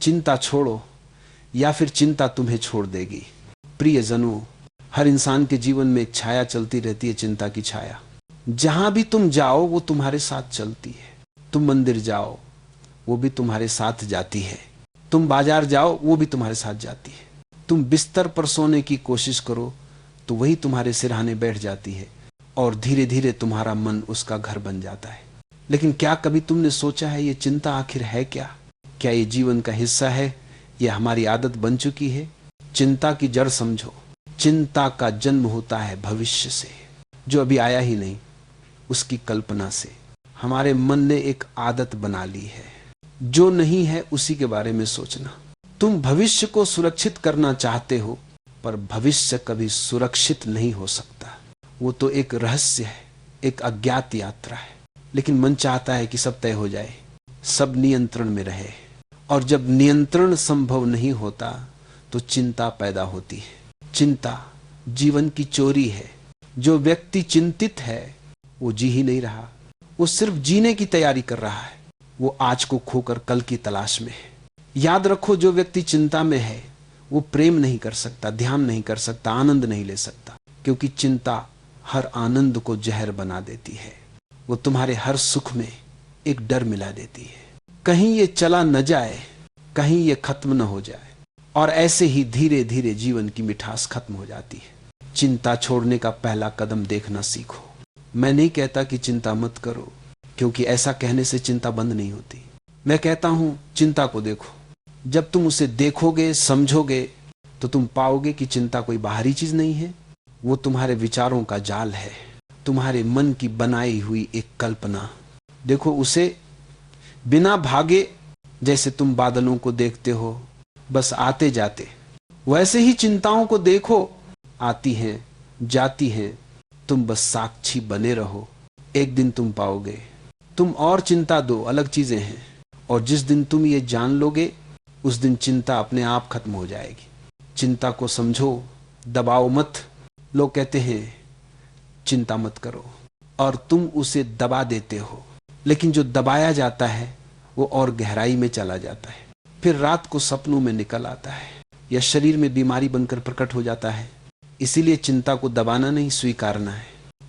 चिंता छोड़ो या फिर चिंता तुम्हें छोड़ देगी। प्रियजनों, हर इंसान के जीवन में एक छाया चलती रहती है, चिंता की छाया। जहां भी तुम जाओ वो तुम्हारे साथ चलती है। तुम मंदिर जाओ वो भी तुम्हारे साथ जाती है, तुम बाजार जाओ वो भी तुम्हारे साथ जाती है, तुम बिस्तर पर सोने की कोशिश करो तो वही तुम्हारे सिरहाने बैठ जाती है और धीरे धीरे तुम्हारा मन उसका घर बन जाता है। लेकिन क्या कभी तुमने सोचा है ये चिंता आखिर है क्या? क्या ये जीवन का हिस्सा है? ये हमारी आदत बन चुकी है? चिंता की जड़ समझो। चिंता का जन्म होता है भविष्य से, जो अभी आया ही नहीं, उसकी कल्पना से। हमारे मन ने एक आदत बना ली है, जो नहीं है उसी के बारे में सोचना। तुम भविष्य को सुरक्षित करना चाहते हो, पर भविष्य कभी सुरक्षित नहीं हो सकता। वो तो एक रहस्य है, एक अज्ञात यात्रा है। लेकिन मन चाहता है कि सब तय हो जाए, सब नियंत्रण में रहे। और जब नियंत्रण संभव नहीं होता तो चिंता पैदा होती है। चिंता जीवन की चोरी है। जो व्यक्ति चिंतित है वो जी ही नहीं रहा, वो सिर्फ जीने की तैयारी कर रहा है। वो आज को खोकर कल की तलाश में है। याद रखो, जो व्यक्ति चिंता में है वो प्रेम नहीं कर सकता, ध्यान नहीं कर सकता, आनंद नहीं ले सकता, क्योंकि चिंता हर आनंद को जहर बना देती है। वो तुम्हारे हर सुख में एक डर मिला देती है, कहीं ये चला न जाए, कहीं ये खत्म न हो जाए। और ऐसे ही धीरे धीरे जीवन की मिठास खत्म हो जाती है। चिंता छोड़ने का पहला कदम देखना सीखो। मैं नहीं कहता कि चिंता मत करो, क्योंकि ऐसा कहने से चिंता बंद नहीं होती। मैं कहता हूं चिंता को देखो। जब तुम उसे देखोगे, समझोगे, तो तुम पाओगे कि चिंता कोई बाहरी चीज नहीं है, वो तुम्हारे विचारों का जाल है, तुम्हारे मन की बनाई हुई एक कल्पना। देखो उसे बिना भागे, जैसे तुम बादलों को देखते हो बस आते जाते, वैसे ही चिंताओं को देखो, आती हैं जाती हैं, तुम बस साक्षी बने रहो। एक दिन तुम पाओगे। तुम और चिंता दो अलग चीजें हैं, और जिस दिन तुम ये जान लोगे उस दिन चिंता अपने आप खत्म हो जाएगी। चिंता को समझो, दबाओ मत। लोग कहते हैं चिंता मत करो, और तुम उसे दबा देते हो। लेकिन जो दबाया जाता है वो और गहराई में चला जाता है, फिर रात को सपनों में निकल आता है, या शरीर में बीमारी बनकर प्रकट हो जाता है। इसीलिए चिंता को दबाना नहीं, स्वीकारना है।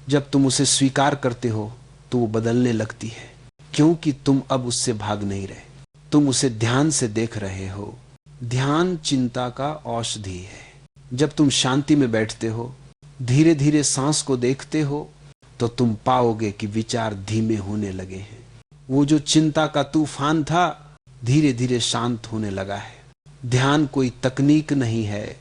जब तुम उसे स्वीकार करते हो तो वो बदलने लगती है, क्योंकि तुम अब उससे भाग नहीं रहे, तुम उसे ध्यान से देख रहे हो। ध्यान चिंता का औषधि है। जब तुम शांति में बैठते हो, धीरे धीरे सांस को देखते हो, तो तुम पाओगे कि विचार धीमे होने लगे हैं। वो जो चिंता का तूफान था धीरे धीरे शांत होने लगा है। ध्यान कोई तकनीक नहीं है,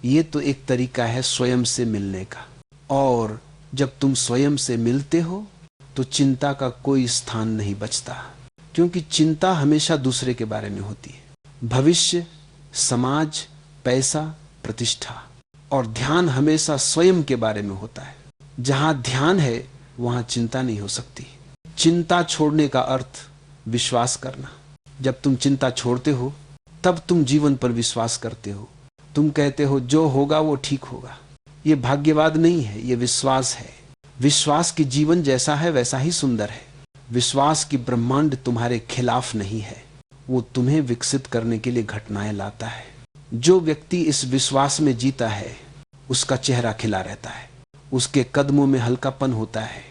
ये तो एक तरीका है स्वयं से मिलने का। और जब तुम स्वयं से मिलते हो तो चिंता का कोई स्थान नहीं बचता, क्योंकि चिंता हमेशा दूसरे के बारे में होती है। भविष्य, समाज, पैसा, प्रतिष्ठा। और ध्यान हमेशा स्वयं के बारे में होता है। जहां ध्यान है वहां चिंता नहीं हो सकती। चिंता छोड़ने का अर्थ विश्वास करना। जब तुम चिंता छोड़ते हो तब तुम जीवन पर विश्वास करते हो। तुम कहते हो जो होगा वो ठीक होगा। ये भाग्यवाद नहीं है, ये विश्वास है। विश्वास की जीवन जैसा है वैसा ही सुंदर है। विश्वास की ब्रह्मांड तुम्हारे खिलाफ नहीं है, वो तुम्हें विकसित करने के लिए घटनाएं लाता है। जो व्यक्ति इस विश्वास में जीता है उसका चेहरा खिला रहता है, उसके कदमों में हल्कापन होता है,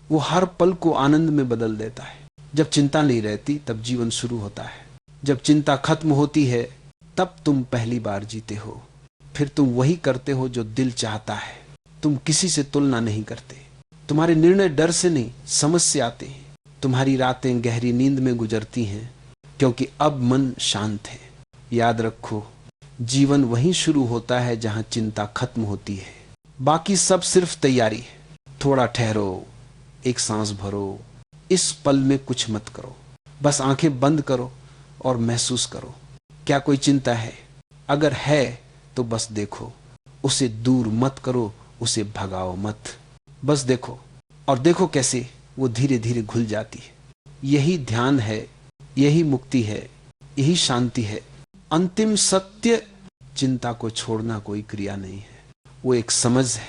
वो हर पल को आनंद में बदल देता है। जब चिंता नहीं रहती तब जीवन शुरू होता है। जब चिंता खत्म होती है तब तुम पहली बार जीते हो। फिर तुम वही करते हो जो दिल चाहता है। तुम किसी से तुलना नहीं करते। तुम्हारे निर्णय डर से नहीं, समझ से आते हैं। तुम्हारी रातें गहरी नींद में गुजरती हैं, क्योंकि अब मन शांत है। याद रखो, जीवन वहीं शुरू होता है जहां चिंता खत्म होती है। बाकी सब सिर्फ तैयारी है। थोड़ा ठहरो, एक सांस भरो, इस पल में कुछ मत करो, बस आंखें बंद करो और महसूस करो। क्या कोई चिंता है? अगर है तो बस देखो, उसे दूर मत करो, उसे भगाओ मत, बस देखो। और देखो कैसे वो धीरे धीरे घुल जाती है। यही ध्यान है, यही मुक्ति है, यही शांति है। अंतिम सत्य, चिंता को छोड़ना कोई क्रिया नहीं है, वो एक समझ है।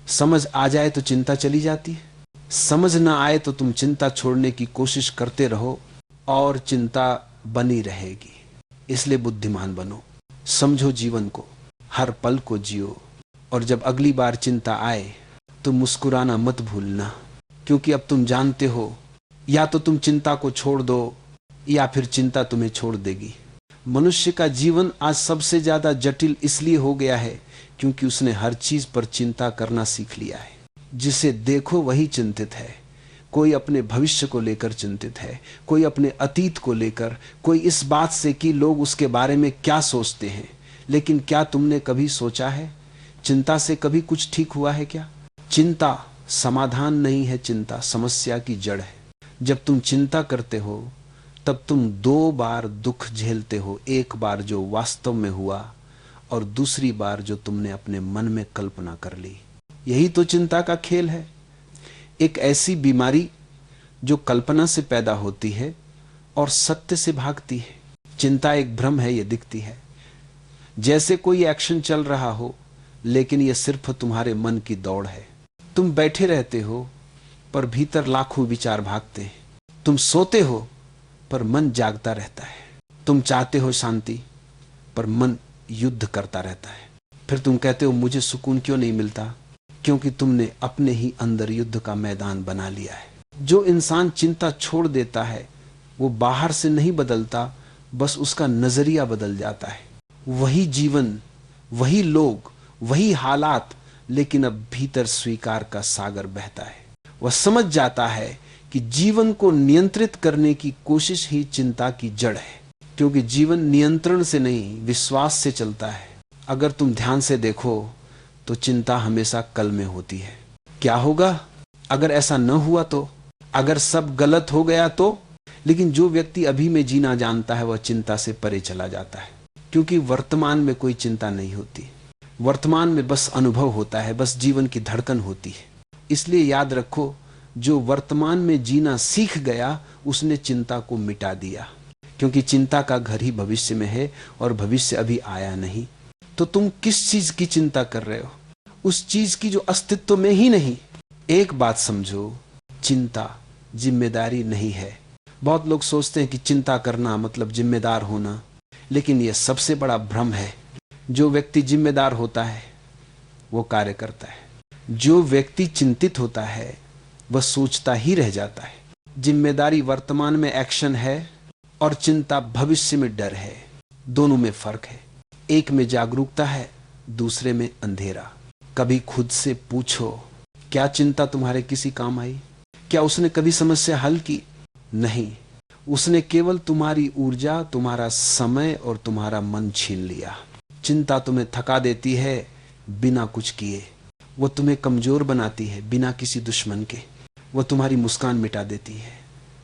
समझ आ जाए तो चिंता चली जाती है, समझ ना आए तो तुम चिंता छोड़ने की कोशिश करते रहो और चिंता बनी रहेगी। इसलिए बुद्धिमान बनो, समझो जीवन को, हर पल को जियो, और जब अगली बार चिंता आए तो मुस्कुराना मत भूलना, क्योंकि अब तुम जानते हो या तो तुम चिंता को छोड़ दो या फिर चिंता तुम्हें छोड़ देगी। मनुष्य का जीवन आज सबसे ज्यादा जटिल इसलिए हो गया है क्योंकि उसने हर चीज पर चिंता करना सीख लिया है। जिसे देखो वही चिंतित है। कोई अपने भविष्य को लेकर चिंतित है, कोई अपने अतीत को लेकर, कोई इस बात से कि लोग उसके बारे में क्या सोचते हैं। लेकिन क्या तुमने कभी सोचा है चिंता से कभी कुछ ठीक हुआ है क्या? चिंता समाधान नहीं है, चिंता समस्या की जड़ है। जब तुम चिंता करते हो तब तुम दो बार दुख झेलते हो, एक बार जो वास्तव में हुआ और दूसरी बार जो तुमने अपने मन में कल्पना कर ली। यही तो चिंता का खेल है। एक ऐसी बीमारी जो कल्पना से पैदा होती है और सत्य से भागती है। चिंता एक भ्रम है, ये दिखती है जैसे कोई एक्शन चल रहा हो, लेकिन यह सिर्फ तुम्हारे मन की दौड़ है। तुम बैठे रहते हो पर भीतर लाखों विचार भागते हैं। तुम सोते हो पर मन जागता रहता है। तुम चाहते हो शांति पर मन युद्ध करता रहता है। फिर तुम कहते हो मुझे सुकून क्यों नहीं मिलता? क्योंकि तुमने अपने ही अंदर युद्ध का मैदान बना लिया है। जो इंसान चिंता छोड़ देता है वो बाहर से नहीं बदलता, बस उसका नजरिया बदल जाता है। वही जीवन, वही लोग, वही हालात, लेकिन अब भीतर स्वीकार का सागर बहता है। वह समझ जाता है कि जीवन को नियंत्रित करने की कोशिश ही चिंता की जड़ है, क्योंकि जीवन नियंत्रण से नहीं विश्वास से चलता है। अगर तुम ध्यान से देखो तो चिंता हमेशा कल में होती है। क्या होगा अगर ऐसा न हुआ तो? अगर सब गलत हो गया तो? लेकिन जो व्यक्ति अभी में जीना जानता है वह चिंता से परे चला जाता है, क्योंकि वर्तमान में कोई चिंता नहीं होती। वर्तमान में बस अनुभव होता है, बस जीवन की धड़कन होती है। इसलिए याद रखो, जो वर्तमान में जीना सीख गया उसने चिंता को मिटा दिया, क्योंकि चिंता का घर ही भविष्य में है और भविष्य अभी आया नहीं। तो तुम किस चीज की चिंता कर रहे हो? उस चीज की जो अस्तित्व में ही नहीं। एक बात समझो, चिंता जिम्मेदारी नहीं है। बहुत लोग सोचते हैं कि चिंता करना मतलब जिम्मेदार होना, लेकिन यह सबसे बड़ा भ्रम है। जो व्यक्ति जिम्मेदार होता है वो कार्य करता है। जो व्यक्ति चिंतित होता है वह सोचता ही रह जाता है। जिम्मेदारी वर्तमान में एक्शन है और चिंता भविष्य में डर है। दोनों में फर्क है। एक में जागरूकता है, दूसरे में अंधेरा। कभी खुद से पूछो, क्या चिंता तुम्हारे किसी काम आई? क्या उसने कभी समस्या हल की? नहीं, उसने केवल तुम्हारी ऊर्जा, तुम्हारा समय और तुम्हारा मन छीन लिया। चिंता तुम्हें थका देती है बिना कुछ किए। वो तुम्हें कमजोर बनाती है बिना किसी दुश्मन के। वो तुम्हारी मुस्कान मिटा देती है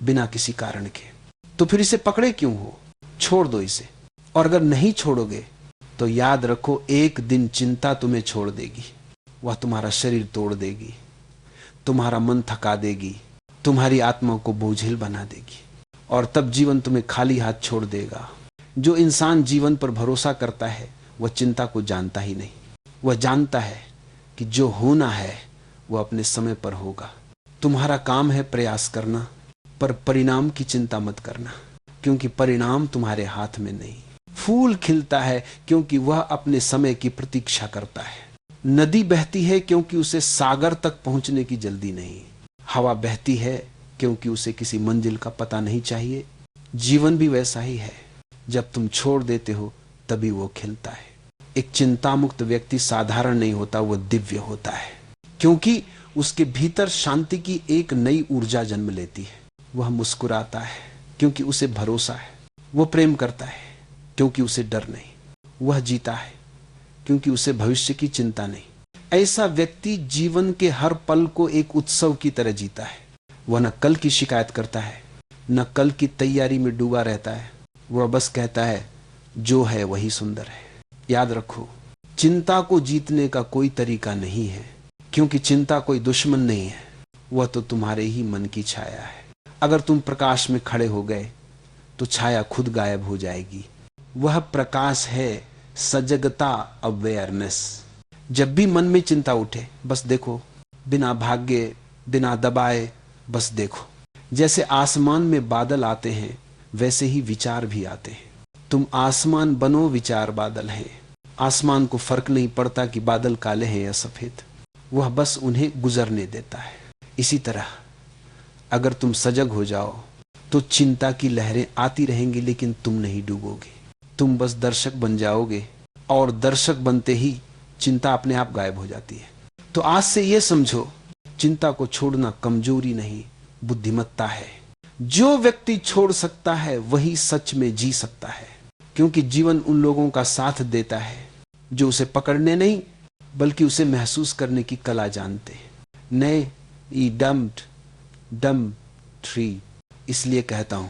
बिना किसी कारण के। तो फिर इसे पकड़े क्यों हो? छोड़ दो इसे। और अगर नहीं छोड़ोगे तो याद रखो, एक दिन चिंता तुम्हें छोड़ देगी। वह तुम्हारा शरीर तोड़ देगी, तुम्हारा मन थका देगी, तुम्हारी आत्मा को बोझिल बना देगी, और तब जीवन तुम्हें खाली हाथ छोड़ देगा। जो इंसान जीवन पर भरोसा करता है वह चिंता को जानता ही नहीं। वह जानता है कि जो होना है वह अपने समय पर होगा। तुम्हारा काम है प्रयास करना, पर परिणाम की चिंता मत करना, क्योंकि परिणाम तुम्हारे हाथ में नहीं। फूल खिलता है क्योंकि वह अपने समय की प्रतीक्षा करता है। नदी बहती है क्योंकि उसे सागर तक पहुंचने की जल्दी नहीं। हवा बहती है क्योंकि उसे किसी मंजिल का पता नहीं चाहिए। जीवन भी वैसा ही है, जब तुम छोड़ देते हो तभी वो खिलता है। एक चिंता मुक्त व्यक्ति साधारण नहीं होता, वो दिव्य होता है, क्योंकि उसके भीतर शांति की एक नई ऊर्जा जन्म लेती है। वह मुस्कुराता है क्योंकि उसे भरोसा है। वो प्रेम करता है क्योंकि उसे डर नहीं। वह जीता है क्योंकि उसे भविष्य की चिंता नहीं। ऐसा व्यक्ति जीवन के हर पल को एक उत्सव की तरह जीता है। वह न कल की शिकायत करता है, न कल की तैयारी में डूबा रहता है। वह बस कहता है जो है वही सुंदर है। याद रखो, चिंता को जीतने का कोई तरीका नहीं है, क्योंकि चिंता कोई दुश्मन नहीं है, वह तो तुम्हारे ही मन की छाया है। अगर तुम प्रकाश में खड़े हो गए तो छाया खुद गायब हो जाएगी। वह प्रकाश है सजगता, अवेयरनेस। जब भी मन में चिंता उठे बस देखो, बिना भागे, बिना दबाए, बस देखो। जैसे आसमान में बादल आते हैं वैसे ही विचार भी आते हैं। तुम आसमान बनो, विचार बादल हैं। आसमान को फर्क नहीं पड़ता कि बादल काले हैं या सफेद, वह बस उन्हें गुजरने देता है। इसी तरह अगर तुम सजग हो जाओ तो चिंता की लहरें आती रहेंगी, लेकिन तुम नहीं डूबोगे। तुम बस दर्शक बन जाओगे, और दर्शक बनते ही चिंता अपने आप गायब हो जाती है। तो आज से यह समझो, चिंता को छोड़ना कमजोरी नहीं, बुद्धिमत्ता है। जो व्यक्ति छोड़ सकता है वही सच में जी सकता है, क्योंकि जीवन उन लोगों का साथ देता है जो उसे पकड़ने नहीं बल्कि उसे महसूस करने की कला जानते हैं। नए ई डम्ड डम ट्री। इसलिए कहता हूं,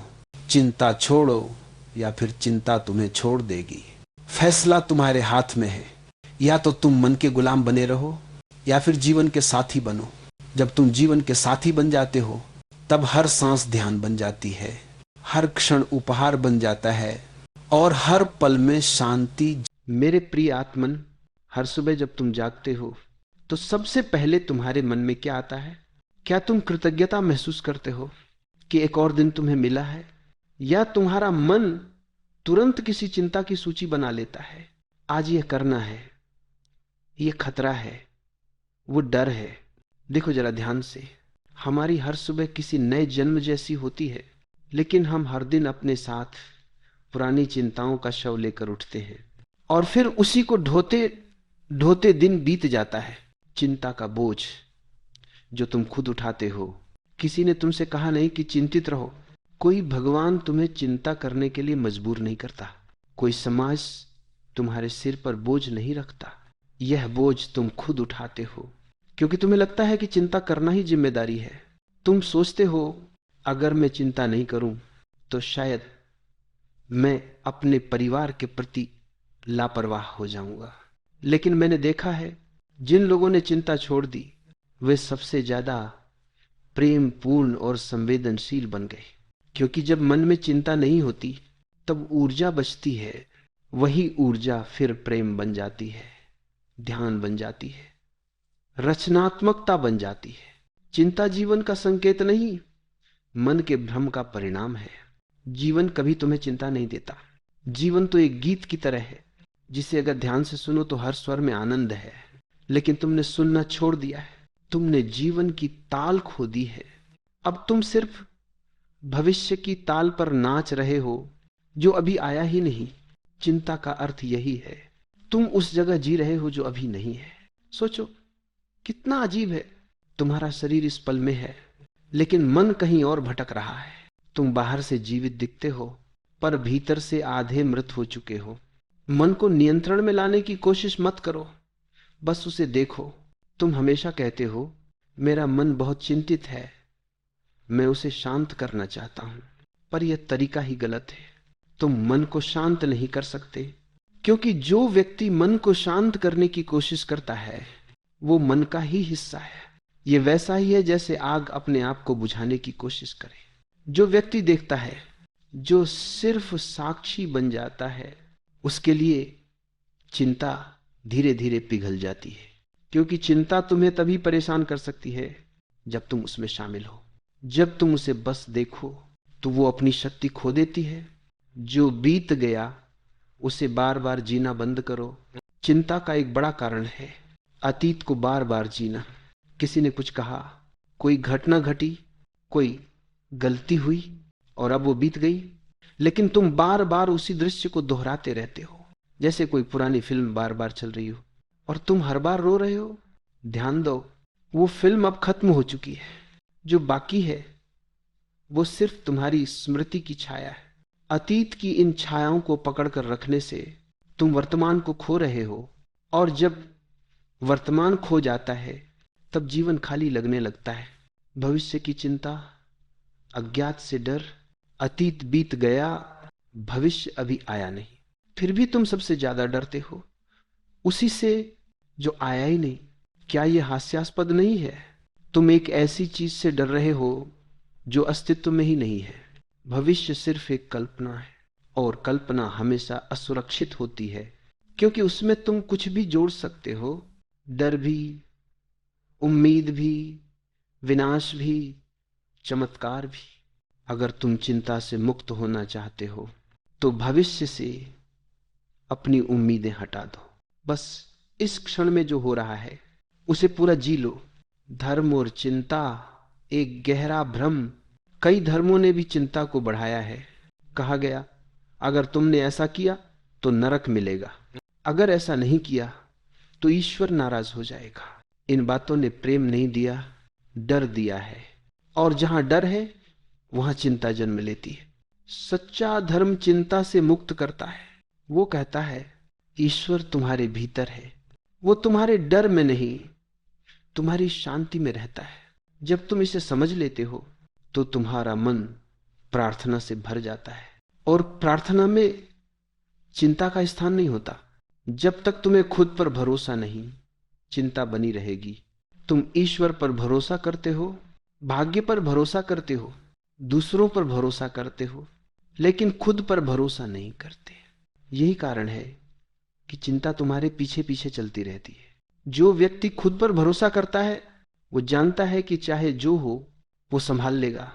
चिंता छोड़ो या फिर चिंता तुम्हें छोड़ देगी। फैसला तुम्हारे हाथ में है। या तो तुम मन के गुलाम बने रहो या फिर जीवन के साथी बनो। जब तुम जीवन के साथी बन जाते हो तब हर सांस ध्यान बन जाती है, हर क्षण उपहार बन जाता है, और हर पल में शांति। मेरे प्रिय आत्मन, हर सुबह जब तुम जागते हो तो सबसे पहले तुम्हारे मन में क्या आता है? क्या तुम कृतज्ञता महसूस करते हो कि एक और दिन तुम्हें मिला है? या तुम्हारा मन तुरंत किसी चिंता की सूची बना लेता है? आज यह करना है, यह खतरा है, वो डर है। देखो जरा ध्यान से, हमारी हर सुबह किसी नए जन्म जैसी होती है, लेकिन हम हर दिन अपने साथ पुरानी चिंताओं का शव लेकर उठते हैं, और फिर उसी को ढोते ढोते दिन बीत जाता है। चिंता का बोझ जो तुम खुद उठाते हो। किसी ने तुमसे कहा नहीं कि चिंतित रहो। कोई भगवान तुम्हें चिंता करने के लिए मजबूर नहीं करता। कोई समाज तुम्हारे सिर पर बोझ नहीं रखता। यह बोझ तुम खुद उठाते हो, क्योंकि तुम्हें लगता है कि चिंता करना ही जिम्मेदारी है। तुम सोचते हो अगर मैं चिंता नहीं करूं तो शायद मैं अपने परिवार के प्रति लापरवाह हो जाऊंगा। लेकिन मैंने देखा है, जिन लोगों ने चिंता छोड़ दी वे सबसे ज्यादा प्रेम पूर्ण और संवेदनशील बन गए, क्योंकि जब मन में चिंता नहीं होती तब ऊर्जा बचती है। वही ऊर्जा फिर प्रेम बन जाती है, ध्यान बन जाती है, रचनात्मकता बन जाती है। चिंता जीवन का संकेत नहीं, मन के भ्रम का परिणाम है। जीवन कभी तुम्हें चिंता नहीं देता। जीवन तो एक गीत की तरह है जिसे अगर ध्यान से सुनो तो हर स्वर में आनंद है, लेकिन तुमने सुनना छोड़ दिया है। तुमने जीवन की ताल खो दी है। अब तुम सिर्फ भविष्य की ताल पर नाच रहे हो जो अभी आया ही नहीं। चिंता का अर्थ यही है, तुम उस जगह जी रहे हो जो अभी नहीं है। सोचो कितना अजीब है, तुम्हारा शरीर इस पल में है लेकिन मन कहीं और भटक रहा है। तुम बाहर से जीवित दिखते हो पर भीतर से आधे मृत हो चुके हो। मन को नियंत्रण में लाने की कोशिश मत करो, बस उसे देखो। तुम हमेशा कहते हो मेरा मन बहुत चिंतित है, मैं उसे शांत करना चाहता हूं, पर यह तरीका ही गलत है। तुम मन को शांत नहीं कर सकते, क्योंकि जो व्यक्ति मन को शांत करने की कोशिश करता है वो मन का ही हिस्सा है। यह वैसा ही है जैसे आग अपने आप को बुझाने की कोशिश करे। जो व्यक्ति देखता है, जो सिर्फ साक्षी बन जाता है, उसके लिए चिंता धीरे धीरे पिघल जाती है, क्योंकि चिंता तुम्हें तभी परेशान कर सकती है जब तुम उसमें शामिल हो। जब तुम उसे बस देखो तो वो अपनी शक्ति खो देती है। जो बीत गया उसे बार बार जीना बंद करो। चिंता का एक बड़ा कारण है अतीत को बार बार जीना। किसी ने कुछ कहा, कोई घटना घटी, कोई गलती हुई और अब वो बीत गई, लेकिन तुम बार बार उसी दृश्य को दोहराते रहते हो। जैसे कोई पुरानी फिल्म बार बार चल रही हो और तुम हर बार रो रहे हो। ध्यान दो, वो फिल्म अब खत्म हो चुकी है। जो बाकी है वो सिर्फ तुम्हारी स्मृति की छाया है। अतीत की इन छायाओं को पकड़कर रखने से तुम वर्तमान को खो रहे हो, और जब वर्तमान खो जाता है तब जीवन खाली लगने लगता है। भविष्य की चिंता, अज्ञात से डर, अतीत बीत गया, भविष्य अभी आया नहीं, फिर भी तुम सबसे ज्यादा डरते हो उसी से जो आया ही नहीं। क्या यह हास्यास्पद नहीं है? तुम एक ऐसी चीज से डर रहे हो जो अस्तित्व में ही नहीं है। भविष्य सिर्फ एक कल्पना है, और कल्पना हमेशा असुरक्षित होती है, क्योंकि उसमें तुम कुछ भी जोड़ सकते हो। डर भी, उम्मीद भी, विनाश भी, चमत्कार भी। अगर तुम चिंता से मुक्त होना चाहते हो तो भविष्य से अपनी उम्मीदें हटा दो। बस इस क्षण में जो हो रहा है उसे पूरा जी लो। धर्म और चिंता एक गहरा भ्रम। कई धर्मों ने भी चिंता को बढ़ाया है। कहा गया अगर तुमने ऐसा किया तो नरक मिलेगा, अगर ऐसा नहीं किया तो ईश्वर नाराज हो जाएगा। इन बातों ने प्रेम नहीं दिया, डर दिया है। और जहां डर है वहां चिंता जन्म लेती है। सच्चा धर्म चिंता से मुक्त करता है। वो कहता है ईश्वर तुम्हारे भीतर है, वो तुम्हारे डर में नहीं, तुम्हारी शांति में रहता है। जब तुम इसे समझ लेते हो तो तुम्हारा मन प्रार्थना से भर जाता है। और प्रार्थना में चिंता का स्थान नहीं होता। जब तक तुम्हें खुद पर भरोसा नहीं, चिंता बनी रहेगी। तुम ईश्वर पर भरोसा करते हो, भाग्य पर भरोसा करते हो, दूसरों पर भरोसा करते हो, लेकिन खुद पर भरोसा नहीं करते। यही कारण है कि चिंता तुम्हारे पीछे पीछे चलती रहती है। जो व्यक्ति खुद पर भरोसा करता है वो जानता है कि चाहे जो हो वो संभाल लेगा।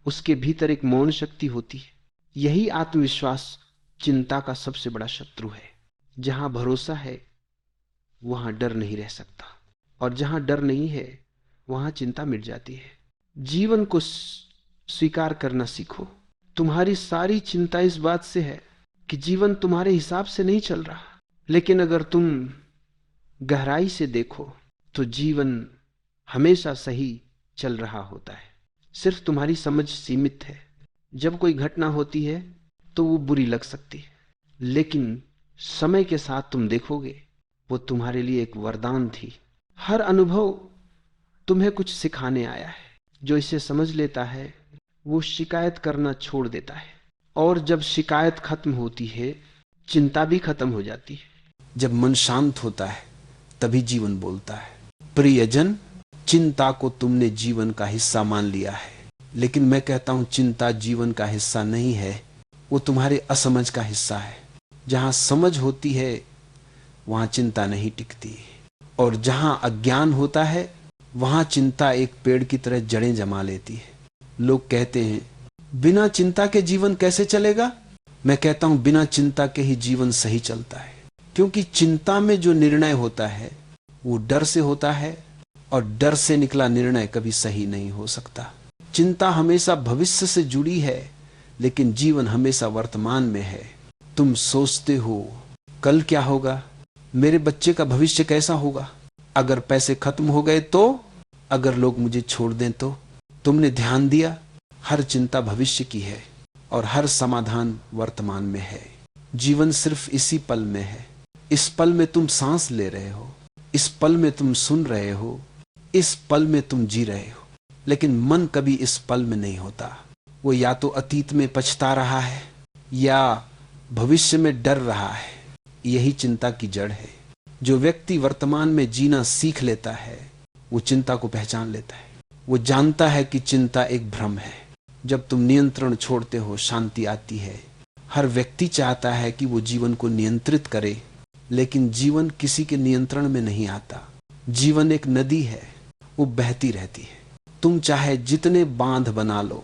उसके भीतर एक मौन शक्ति होती है। यही आत्मविश्वास चिंता का सबसे बड़ा शत्रु है। जहां भरोसा है वहां डर नहीं रह सकता, और जहां डर नहीं है वहां चिंता मिट जाती है। जीवन को स्वीकार करना सीखो। तुम्हारी सारी चिंता इस बात से है कि जीवन तुम्हारे हिसाब से नहीं चल रहा, लेकिन अगर तुम गहराई से देखो तो जीवन हमेशा सही चल रहा होता है। सिर्फ तुम्हारी समझ सीमित है। जब कोई घटना होती है तो वो बुरी लग सकती है, लेकिन समय के साथ तुम देखोगे वो तुम्हारे लिए एक वरदान थी। हर अनुभव तुम्हें कुछ सिखाने आया है। जो इसे समझ लेता है वो शिकायत करना छोड़ देता है, और जब शिकायत खत्म होती है चिंता भी खत्म हो जाती है। जब मन शांत होता है तभी जीवन बोलता है। प्रियजन, चिंता को तुमने जीवन का हिस्सा मान लिया है, लेकिन मैं कहता हूं चिंता जीवन का हिस्सा नहीं है, वो तुम्हारे असमझ का हिस्सा है। जहां समझ होती है वहां चिंता नहीं टिकती, और जहां अज्ञान होता है वहां चिंता एक पेड़ की तरह जड़ें जमा लेती है। लोग कहते हैं बिना चिंता के जीवन कैसे चलेगा? मैं कहता हूं बिना चिंता के ही जीवन सही चलता है, क्योंकि चिंता में जो निर्णय होता है वो डर से होता है, और डर से निकला निर्णय कभी सही नहीं हो सकता। चिंता हमेशा भविष्य से जुड़ी है, लेकिन जीवन हमेशा वर्तमान में है। तुम सोचते हो कल क्या होगा, मेरे बच्चे का भविष्य कैसा होगा, अगर पैसे खत्म हो गए तो, अगर लोग मुझे छोड़ दें तो। तुमने ध्यान दिया हर चिंता भविष्य की है और हर समाधान वर्तमान में है। जीवन सिर्फ इसी पल में है। इस पल में तुम सांस ले रहे हो, इस पल में तुम सुन रहे हो, इस पल में तुम जी रहे हो, लेकिन मन कभी इस पल में नहीं होता। वो या तो अतीत में पछता रहा है या भविष्य में डर रहा है। यही चिंता की जड़ है। जो व्यक्ति वर्तमान में जीना सीख लेता है वो चिंता को पहचान लेता है। वो जानता है कि चिंता एक भ्रम है। जब तुम नियंत्रण छोड़ते हो शांति आती है। हर व्यक्ति चाहता है कि वो जीवन को नियंत्रित करे, लेकिन जीवन किसी के नियंत्रण में नहीं आता। जीवन एक नदी है, वो बहती रहती है। तुम चाहे जितने बांध बना लो,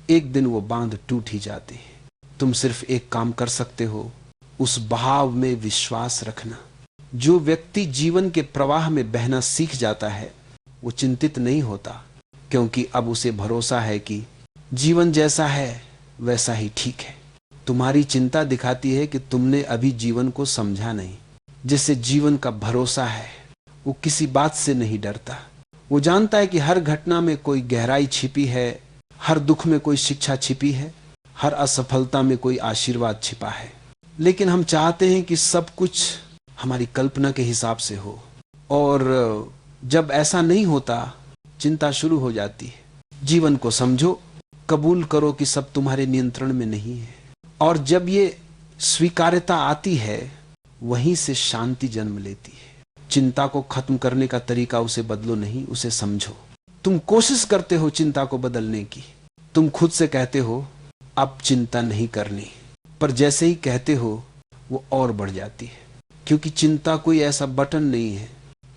एक दिन वो बांध टूट ही जाते हैं। तुम सिर्फ एक काम कर सकते हो, उस बहाव में विश्वास रखना। जो व्यक्ति जीवन के प्रवाह में बहना सीख जाता है वो चिंतित नहीं होता, क्योंकि अब उसे भरोसा है कि जीवन जैसा है वैसा ही ठीक है। तुम्हारी चिंता दिखाती है कि तुमने अभी जीवन को समझा नहीं। जिसे जीवन का भरोसा है वो किसी बात से नहीं डरता। वो जानता है कि हर घटना में कोई गहराई छिपी है, हर दुख में कोई शिक्षा छिपी है, हर असफलता में कोई आशीर्वाद छिपा है। लेकिन हम चाहते हैं कि सब कुछ हमारी कल्पना के हिसाब से हो, और जब ऐसा नहीं होता चिंता शुरू हो जाती है। जीवन को समझो, कबूल करो कि सब तुम्हारे नियंत्रण में नहीं है, और जब ये स्वीकार्यता आती है वहीं से शांति जन्म लेती है। चिंता को खत्म करने का तरीका उसे बदलो नहीं, उसे समझो। तुम कोशिश करते हो चिंता को बदलने की। तुम खुद से कहते हो अब चिंता नहीं करनी, पर जैसे ही कहते हो वो और बढ़ जाती है, क्योंकि चिंता कोई ऐसा बटन नहीं है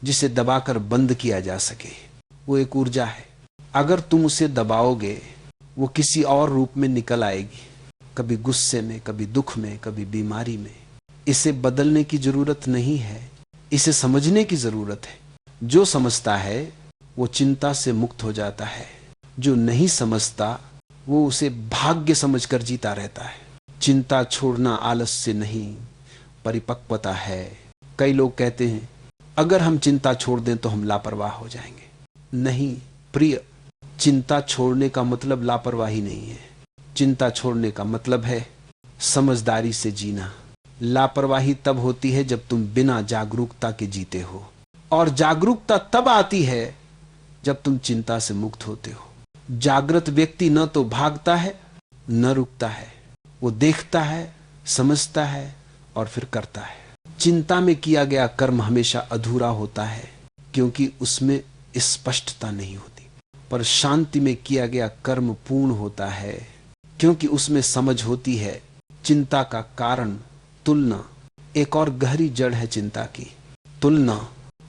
जिसे दबाकर बंद किया जा सके। वो एक ऊर्जा है। अगर तुम उसे दबाओगे वो किसी और रूप में निकल आएगी। कभी गुस्से में, कभी दुख में, कभी बीमारी में। इसे बदलने की जरूरत नहीं है, इसे समझने की जरूरत है। जो समझता है वो चिंता से मुक्त हो जाता है, जो नहीं समझता वो उसे भाग्य समझकर जीता रहता है। चिंता छोड़ना आलस्य नहीं, परिपक्वता है। कई लोग कहते हैं अगर हम चिंता छोड़ दें तो हम लापरवाह हो जाएंगे। नहीं प्रिय, चिंता छोड़ने का मतलब लापरवाही नहीं है। चिंता छोड़ने का मतलब है समझदारी से जीना। लापरवाही तब होती है जब तुम बिना जागरूकता के जीते हो, और जागरूकता तब आती है जब तुम चिंता से मुक्त होते हो। जागृत व्यक्ति न तो भागता है न रुकता है, वो देखता है, समझता है और फिर करता है। चिंता में किया गया कर्म हमेशा अधूरा होता है क्योंकि उसमें स्पष्टता नहीं होती, पर शांति में किया गया कर्म पूर्ण होता है क्योंकि उसमें समझ होती है। चिंता का कारण तुलना, एक और गहरी जड़ है चिंता की, तुलना।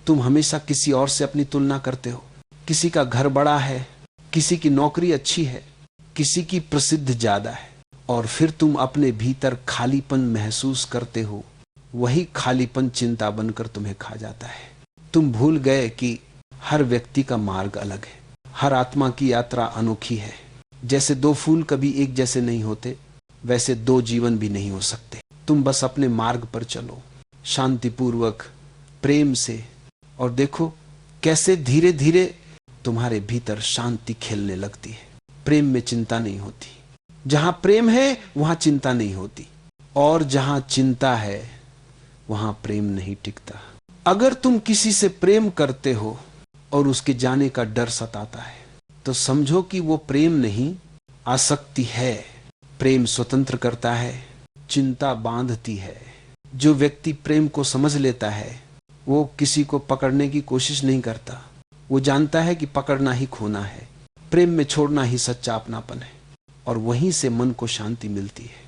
तुम हमेशा किसी और से अपनी तुलना करते हो। किसी का घर बड़ा है, किसी की नौकरी अच्छी है, किसी की प्रसिद्ध ज्यादा है, और फिर तुम अपने भीतर खालीपन महसूस करते हो। वही खालीपन चिंता बनकर तुम्हें खा जाता है। तुम भूल गए कि हर व्यक्ति का मार्ग अलग है, हर आत्मा की यात्रा अनोखी है। जैसे दो फूल कभी एक जैसे नहीं होते, वैसे दो जीवन भी नहीं हो सकते। तुम बस अपने मार्ग पर चलो शांतिपूर्वक, प्रेम से, और देखो कैसे धीरे धीरे तुम्हारे भीतर शांति खेलने लगती है। प्रेम में चिंता नहीं होती। जहां प्रेम है वहां चिंता नहीं होती, और जहां चिंता है वहां प्रेम नहीं टिकता। अगर तुम किसी से प्रेम करते हो और उसके जाने का डर सताता है तो समझो कि वो प्रेम नहीं, आसक्ति है। प्रेम स्वतंत्र करता है, चिंता बांधती है। जो व्यक्ति प्रेम को समझ लेता है वो किसी को पकड़ने की कोशिश नहीं करता। वो जानता है कि पकड़ना ही खोना है, प्रेम में छोड़ना ही सच्चा अपनापन है, और वहीं से मन को शांति मिलती है।